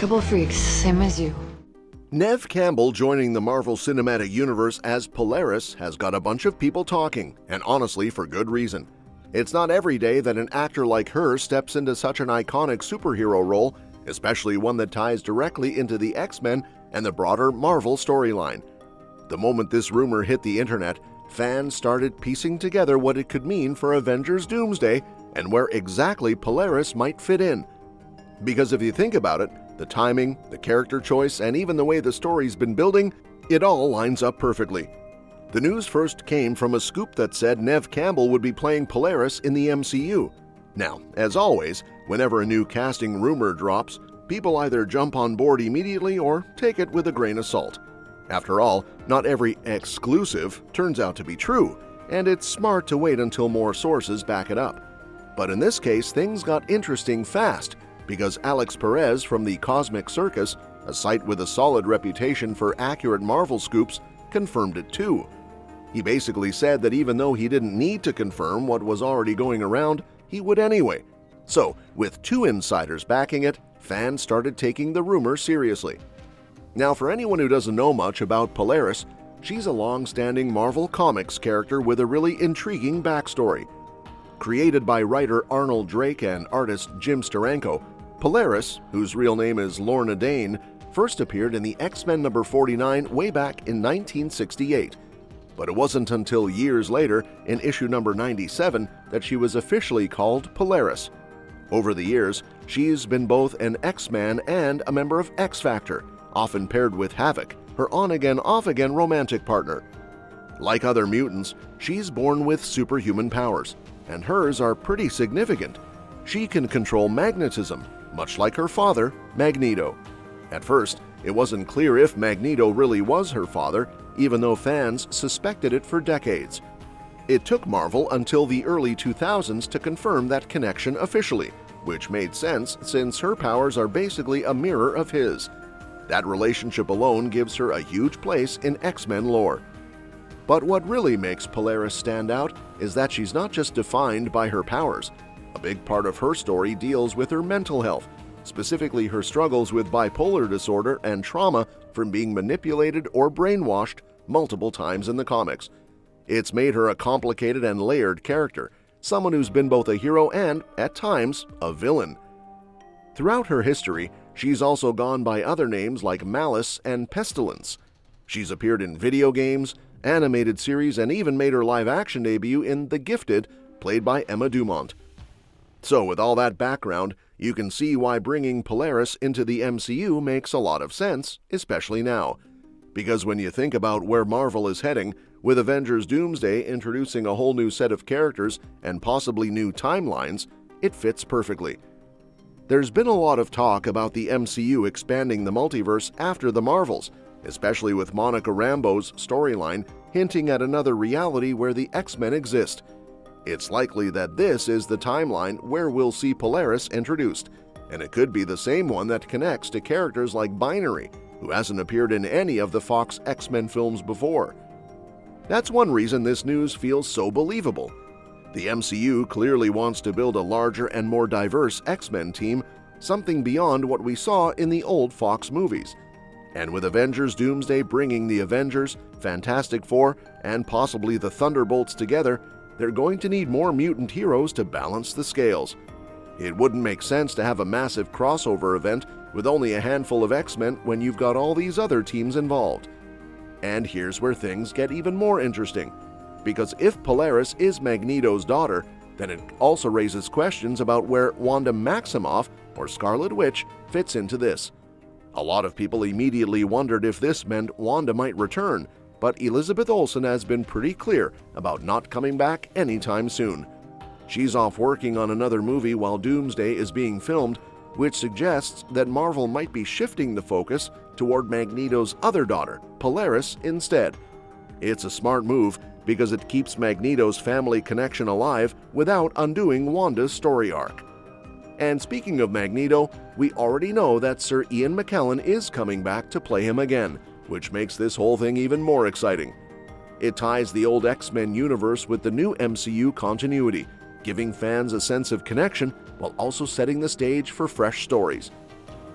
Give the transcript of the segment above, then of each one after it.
Couple freaks, same as you. Neve Campbell joining the Marvel Cinematic Universe as Polaris has got a bunch of people talking, and honestly for good reason. It's not every day that an actor like her steps into such an iconic superhero role, especially one that ties directly into the X-Men and the broader Marvel storyline. The moment this rumor hit the internet, fans started piecing together what it could mean for Avengers Doomsday and where exactly Polaris might fit in. Because if you think about it, the timing, the character choice, and even the way the story's been building, it all lines up perfectly. The news first came from a scoop that said Neve Campbell would be playing Polaris in the MCU. Now, as always, whenever a new casting rumor drops, people either jump on board immediately or take it with a grain of salt. After all, not every exclusive turns out to be true, and it's smart to wait until more sources back it up. But in this case, things got interesting fast, because Alex Perez from the Cosmic Circus, a site with a solid reputation for accurate Marvel scoops, confirmed it too. He basically said that even though he didn't need to confirm what was already going around, he would anyway. So, with two insiders backing it, fans started taking the rumor seriously. Now, for anyone who doesn't know much about Polaris, she's a long-standing Marvel Comics character with a really intriguing backstory. Created by writer Arnold Drake and artist Jim Steranko, Polaris, whose real name is Lorna Dane, first appeared in the X-Men number 49 way back in 1968. But it wasn't until years later, in issue number 97, that she was officially called Polaris. Over the years, she's been both an X-Man and a member of X-Factor, often paired with Havoc, her on-again, off-again romantic partner. Like other mutants, she's born with superhuman powers, and hers are pretty significant. She can control magnetism, much like her father, Magneto. At first, it wasn't clear if Magneto really was her father, even though fans suspected it for decades. It took Marvel until the early 2000s to confirm that connection officially, which made sense since her powers are basically a mirror of his. That relationship alone gives her a huge place in X-Men lore. But what really makes Polaris stand out is that she's not just defined by her powers. A big part of her story deals with her mental health, specifically her struggles with bipolar disorder and trauma from being manipulated or brainwashed multiple times in the comics. It's made her a complicated and layered character, someone who's been both a hero and, at times, a villain. Throughout her history, she's also gone by other names like Malice and Pestilence. She's appeared in video games, animated series, and even made her live-action debut in The Gifted, played by Emma Dumont. So with all that background, you can see why bringing Polaris into the MCU makes a lot of sense, especially now. Because when you think about where Marvel is heading, with Avengers Doomsday introducing a whole new set of characters and possibly new timelines, it fits perfectly. There's been a lot of talk about the MCU expanding the multiverse after the Marvels, especially with Monica Rambeau's storyline hinting at another reality where the X-Men exist. It's likely that this is the timeline where we'll see Polaris introduced, and it could be the same one that connects to characters like Binary, who hasn't appeared in any of the Fox X-Men films before. That's one reason this news feels so believable. The MCU clearly wants to build a larger and more diverse X-Men team, something beyond what we saw in the old Fox movies. And with Avengers Doomsday bringing the Avengers, Fantastic Four, and possibly the Thunderbolts together, they're going to need more mutant heroes to balance the scales. It wouldn't make sense to have a massive crossover event with only a handful of X-Men when you've got all these other teams involved. And here's where things get even more interesting. Because if Polaris is Magneto's daughter, then it also raises questions about where Wanda Maximoff, or Scarlet Witch, fits into this. A lot of people immediately wondered if this meant Wanda might return, but Elizabeth Olsen has been pretty clear about not coming back anytime soon. She's off working on another movie while Doomsday is being filmed, which suggests that Marvel might be shifting the focus toward Magneto's other daughter, Polaris, instead. It's a smart move because it keeps Magneto's family connection alive without undoing Wanda's story arc. And speaking of Magneto, we already know that Sir Ian McKellen is coming back to play him again, which makes this whole thing even more exciting. It ties the old X-Men universe with the new MCU continuity, giving fans a sense of connection while also setting the stage for fresh stories.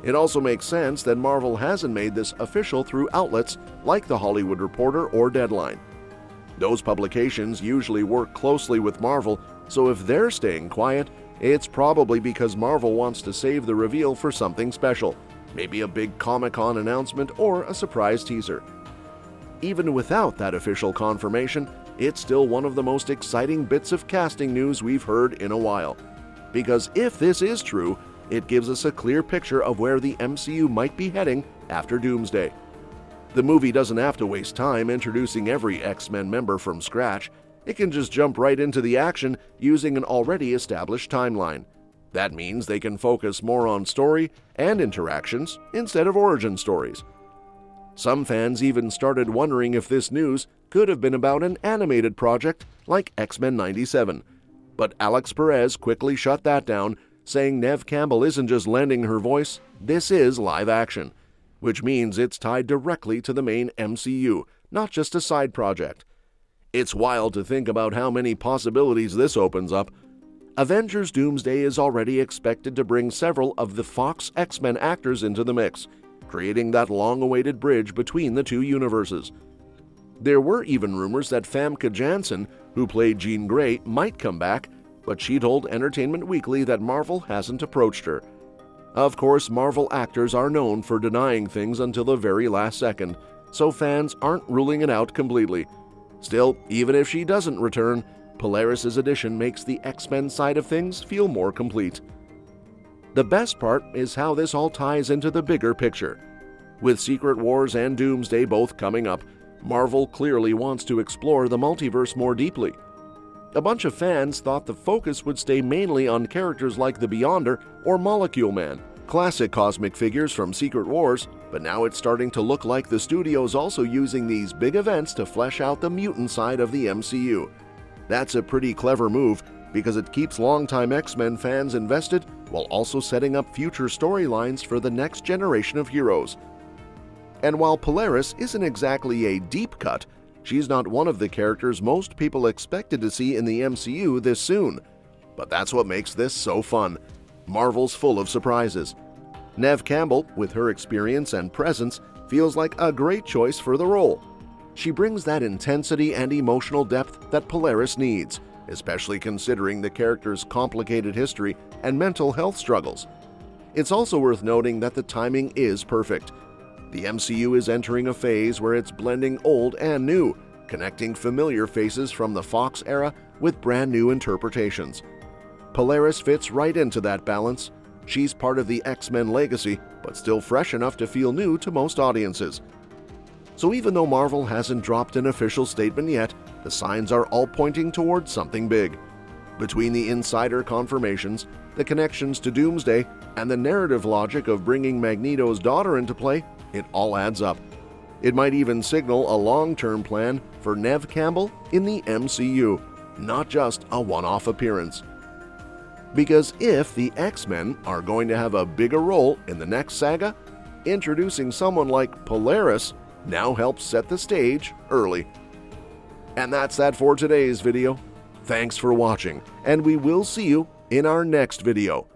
It also makes sense that Marvel hasn't made this official through outlets like The Hollywood Reporter or Deadline. Those publications usually work closely with Marvel, so if they're staying quiet, it's probably because Marvel wants to save the reveal for something special, maybe a big Comic-Con announcement or a surprise teaser. Even without that official confirmation, it's still one of the most exciting bits of casting news we've heard in a while. Because if this is true, it gives us a clear picture of where the MCU might be heading after Doomsday. The movie doesn't have to waste time introducing every X-Men member from scratch. It can just jump right into the action using an already established timeline. That means they can focus more on story and interactions instead of origin stories. Some fans even started wondering if this news could have been about an animated project like X-Men '97. But Alex Perez quickly shut that down, saying Neve Campbell isn't just lending her voice, this is live action, which means it's tied directly to the main MCU, not just a side project. It's wild to think about how many possibilities this opens up. Avengers Doomsday is already expected to bring several of the Fox X-Men actors into the mix, creating that long-awaited bridge between the two universes. There were even rumors that Famke Janssen, who played Jean Grey, might come back, but she told Entertainment Weekly that Marvel hasn't approached her. Of course, Marvel actors are known for denying things until the very last second, so fans aren't ruling it out completely. Still, even if she doesn't return, Polaris' addition makes the X-Men side of things feel more complete. The best part is how this all ties into the bigger picture. With Secret Wars and Doomsday both coming up, Marvel clearly wants to explore the multiverse more deeply. A bunch of fans thought the focus would stay mainly on characters like the Beyonder or Molecule Man, classic cosmic figures from Secret Wars, but now it's starting to look like the studio's also using these big events to flesh out the mutant side of the MCU. That's a pretty clever move because it keeps longtime X-Men fans invested while also setting up future storylines for the next generation of heroes. And while Polaris isn't exactly a deep cut, she's not one of the characters most people expected to see in the MCU this soon. But that's what makes this so fun. Marvel's full of surprises. Neve Campbell, with her experience and presence, feels like a great choice for the role. She brings that intensity and emotional depth that Polaris needs, especially considering the character's complicated history and mental health struggles. It's also worth noting that the timing is perfect. The MCU is entering a phase where it's blending old and new, connecting familiar faces from the Fox era with brand new interpretations. Polaris fits right into that balance. She's part of the X-Men legacy, but still fresh enough to feel new to most audiences. So even though Marvel hasn't dropped an official statement yet, the signs are all pointing towards something big. Between the insider confirmations, the connections to Doomsday, and the narrative logic of bringing Magneto's daughter into play, it all adds up. It might even signal a long-term plan for Neve Campbell in the MCU, not just a one-off appearance. Because if the X-Men are going to have a bigger role in the next saga, introducing someone like Polaris now helps set the stage early. And that's that for today's video. Thanks for watching, and we will see you in our next video.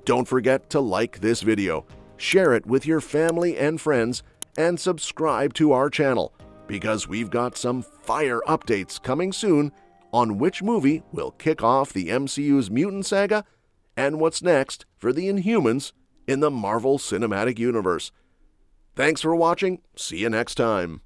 Don't forget to like this video, share it with your family and friends, and subscribe to our channel, because we've got some fire updates coming soon on which movie will kick off the MCU's mutant saga and what's next for the Inhumans in the Marvel Cinematic Universe. Thanks for watching. See you next time.